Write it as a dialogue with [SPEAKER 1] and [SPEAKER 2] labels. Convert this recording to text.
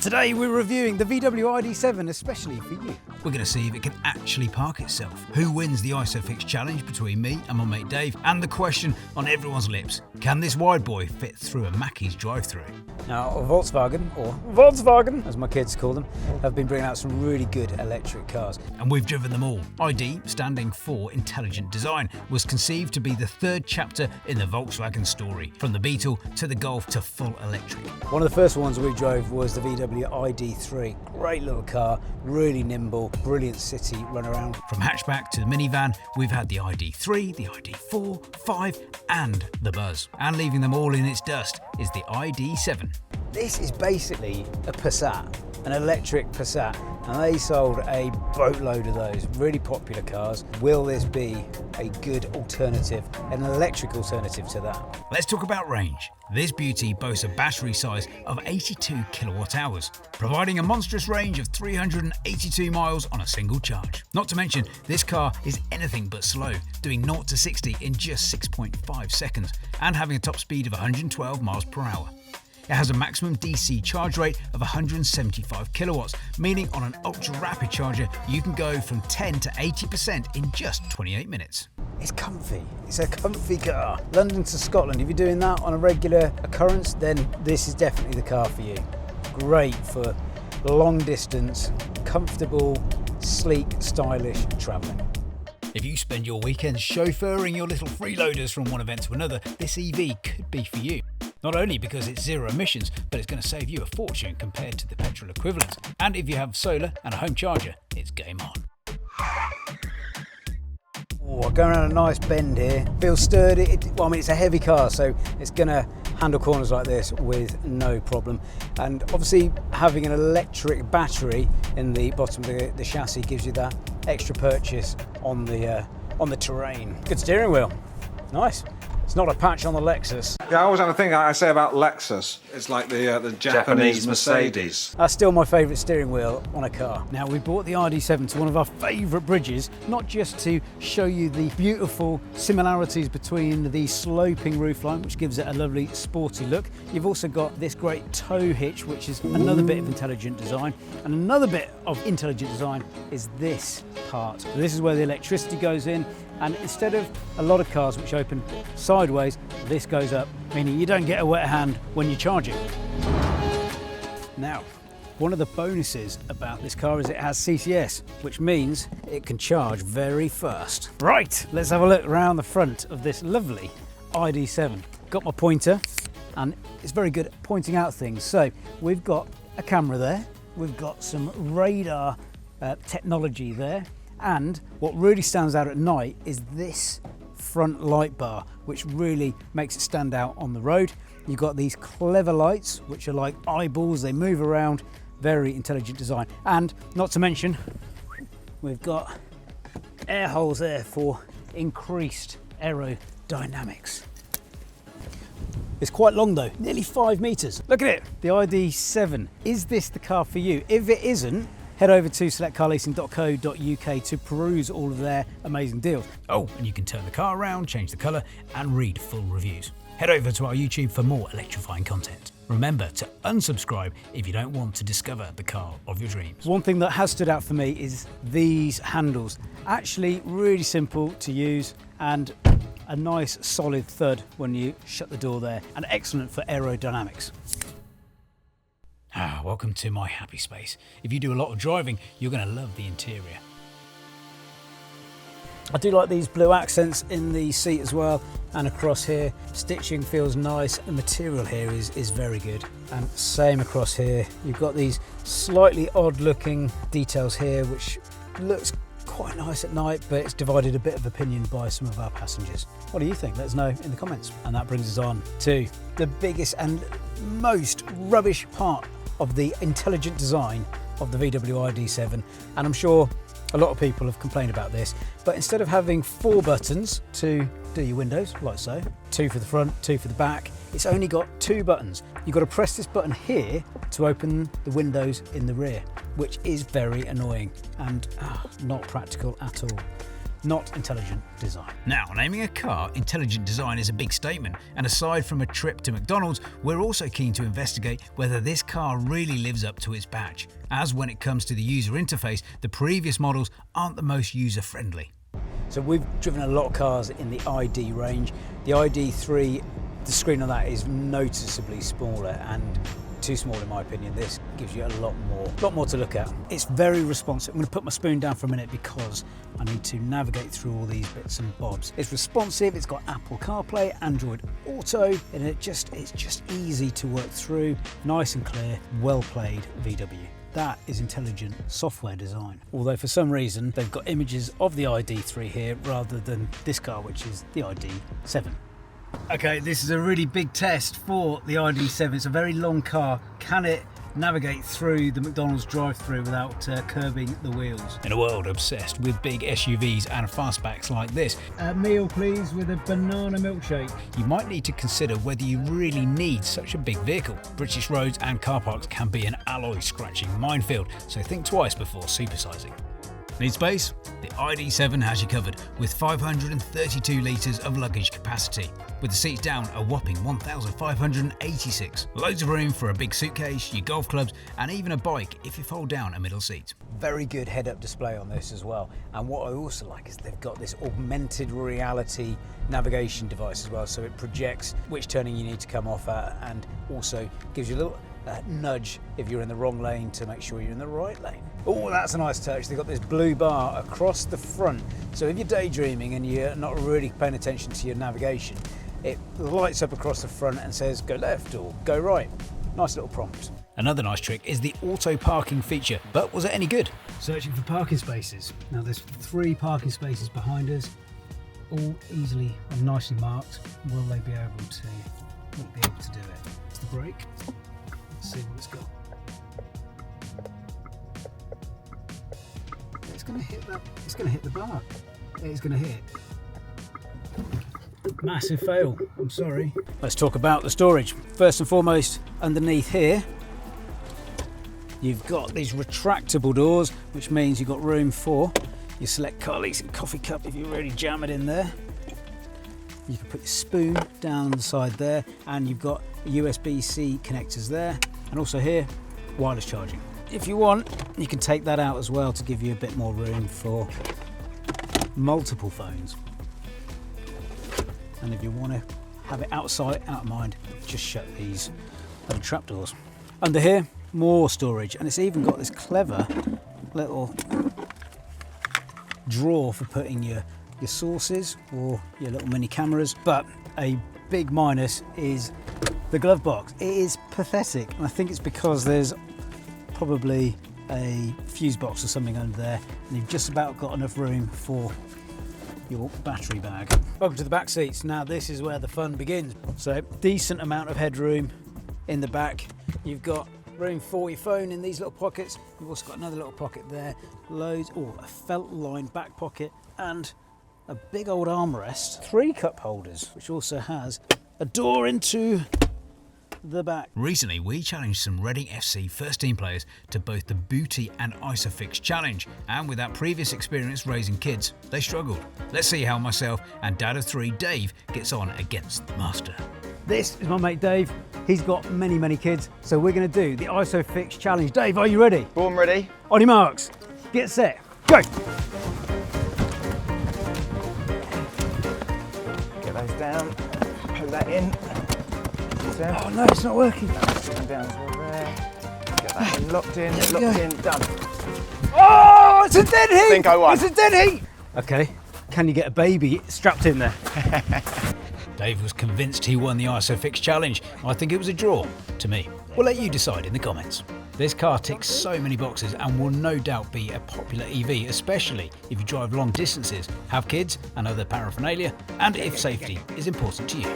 [SPEAKER 1] Today we're reviewing the VW ID.7 especially for you. We're going to see if it can actually park itself, who wins the ISOFIX challenge between me and my mate Dave, and the question on everyone's lips, can this wide boy fit through a Mackey's drive-thru? Now Volkswagen, or Volkswagen as my kids call them, have been bringing out some really good electric cars. And we've driven them all. ID, standing for Intelligent Design, was conceived to be the third chapter in the Volkswagen story, from the Beetle to the Golf to full electric. One of the first ones we drove was the VW ID.3. Great little car, really nimble, brilliant city run around. From hatchback to the minivan, we've had the ID.3, the ID.4, 5 and the Buzz. And leaving them all in its dust is the ID.7. This is basically a Passat, an electric Passat, and they sold a boatload of those, really popular cars. Will this be a good alternative, an electric alternative to that? Let's talk about range. This beauty boasts a battery size of 82 kilowatt hours, providing a monstrous range of 382 miles on a single charge. Not to mention, this car is anything but slow, doing 0 to 60 in just 6.5 seconds and having a top speed of 112 miles per hour. It has a maximum DC charge rate of 175 kilowatts, meaning on an ultra-rapid charger, you can go from 10 to 80% in just 28 minutes. It's comfy. It's a comfy car. London to Scotland, if you're doing that on a regular occurrence, then this is definitely the car for you. Great for long distance, comfortable, sleek, stylish travelling. If you spend your weekends chauffeuring your little freeloaders from one event to another, this EV could be for you. Not only because it's zero emissions, but it's going to save you a fortune compared to the petrol equivalent. And if you have solar and a home charger, it's game on. Oh, going around a nice bend here. Feels sturdy. It's a heavy car, so it's going to handle corners like this with no problem. And obviously, having an electric battery in the bottom of the chassis gives you that extra purchase on the terrain. Good steering wheel. Nice. It's not a patch on the Lexus.
[SPEAKER 2] Yeah, I always have a thing I say about Lexus. It's like the Japanese Mercedes.
[SPEAKER 1] That's still my favourite steering wheel on a car. Now, we brought the ID.7 to one of our favourite bridges, not just to show you the beautiful similarities between the sloping roofline, which gives it a lovely sporty look. You've also got this great tow hitch, which is another bit of intelligent design. And another bit of intelligent design is this part. So this is where the electricity goes in. And instead of a lot of cars which open sideways, this goes up, meaning you don't get a wet hand when you charge it. Now, one of the bonuses about this car is it has CCS, which means it can charge very fast. Right, let's have a look around the front of this lovely ID.7. Got my pointer, and it's very good at pointing out things. So we've got a camera there, we've got some radar technology there. And what really stands out at night is this front light bar, which really makes it stand out on the road. You've got these clever lights, which are like eyeballs, they move around, very intelligent design. And not to mention, we've got air holes there for increased aerodynamics. It's quite long though, nearly 5 meters. Look at it, the ID.7. Is this the car for you? If it isn't, head over to selectcarleasing.co.uk to peruse all of their amazing deals. Oh, and you can turn the car around, change the colour, and read full reviews. Head over to our YouTube for more electrifying content. Remember to unsubscribe if you don't want to discover the car of your dreams. One thing that has stood out for me is these handles. Actually really simple to use and a nice solid thud when you shut the door there, and excellent for aerodynamics. Welcome to my happy space. If you do a lot of driving, you're going to love the interior. I do like these blue accents in the seat as well, and across here. Stitching feels nice, the material here is very good. And same across here. You've got these slightly odd looking details here, which looks quite nice at night, but it's divided a bit of opinion by some of our passengers. What do you think? Let us know in the comments. And that brings us on to the biggest and most rubbish part of the intelligent design of the VW ID.7, and I'm sure a lot of people have complained about this, but instead of having 4 buttons to do your windows, like so, 2 for the front, 2 for the back, it's only got 2 buttons. You've got to press this button here to open the windows in the rear, which is very annoying and not practical at all. not intelligent design. Now, naming a car intelligent design is a big statement, and aside from a trip to McDonald's, we're also keen to investigate whether this car really lives up to its badge, as when it comes to the user interface, the previous models aren't the most user-friendly. So we've driven a lot of cars in the ID range. The ID.3, the screen on that is noticeably smaller and too small in my opinion. This gives you a lot more to look at. It's very responsive. I'm going to put my spoon down for a minute because I need to navigate through all these bits and bobs. It's responsive, it's got Apple CarPlay, Android Auto, and it's just easy to work through. Nice and clear, well played VW. That is intelligent software design. Although for some reason they've got images of the ID.3 here rather than this car, which is the ID.7. Okay, this is a really big test for the ID.7. It's a very long car. Can it navigate through the McDonald's drive-thru without curbing the wheels? In a world obsessed with big SUVs and fastbacks like this, a meal please with a banana milkshake. You might need to consider whether you really need such a big vehicle. British roads and car parks can be an alloy-scratching minefield, so think twice before supersizing. Need space? The ID.7 has you covered with 532 litres of luggage capacity, with the seats down a whopping 1,586. Loads of room for a big suitcase, your golf clubs, and even a bike if you fold down a middle seat. Very good head-up display on this as well. And what I also like is they've got this augmented reality navigation device as well, so it projects which turning you need to come off at and also gives you a little nudge if you're in the wrong lane to make sure you're in the right lane. Oh, that's a nice touch. They've got this blue bar across the front, so if you're daydreaming and you're not really paying attention to your navigation, it lights up across the front and says go left or go right. Nice little prompt. Another nice trick is the auto parking feature, but was it any good? Searching for parking spaces. Now there's 3 parking spaces behind us, all easily and nicely marked. Will they be able to do it? It's the brake. Let's see what it's got. It's going to hit that. It's going to hit the bar. It's going to hit. Massive fail. I'm sorry. Let's talk about the storage. First and foremost, underneath here, you've got these retractable doors, which means you've got room for your select car leasing coffee cup if you really jam it in there. You can put your spoon down the side there, and you've got USB-C connectors there, and also here, wireless charging. If you want, you can take that out as well to give you a bit more room for multiple phones. And if you want to have it outside, out of mind, just shut these little trapdoors. Under here, more storage, and it's even got this clever little drawer for putting your sources or your little mini cameras. But a big minus is the glove box. It is pathetic, and I think it's because there's probably a fuse box or something under there, and you've just about got enough room for your battery bag. Welcome to the back seats. Now this is where the fun begins. So decent amount of headroom in the back. You've got room for your phone in these little pockets. You've also got another little pocket there. Loads, a felt lined back pocket, and a big old armrest. 3 cup holders, which also has a door into the back. Recently, we challenged some Reading FC first team players to both the Booty and ISOFIX challenge, and with that previous experience raising kids, they struggled. Let's see how myself and dad of 3, Dave, gets on against the master. This is my mate Dave. He's got many kids, so we're going to do the ISOFIX challenge. Dave, are you ready?
[SPEAKER 3] Born ready.
[SPEAKER 1] On your marks, get set, go!
[SPEAKER 3] Get those down, put that in.
[SPEAKER 1] Oh no, it's not working.
[SPEAKER 3] Down as well there. Get that in, locked in, done.
[SPEAKER 1] Oh, it's a dead heat!
[SPEAKER 3] I think I won.
[SPEAKER 1] It's a dead heat! Okay, can you get a baby strapped in there? Dave was convinced he won the ISOFIX challenge. I think it was a draw, to me. We'll let you decide in the comments. This car ticks so many boxes and will no doubt be a popular EV, especially if you drive long distances, have kids and other paraphernalia, and if safety is important to you.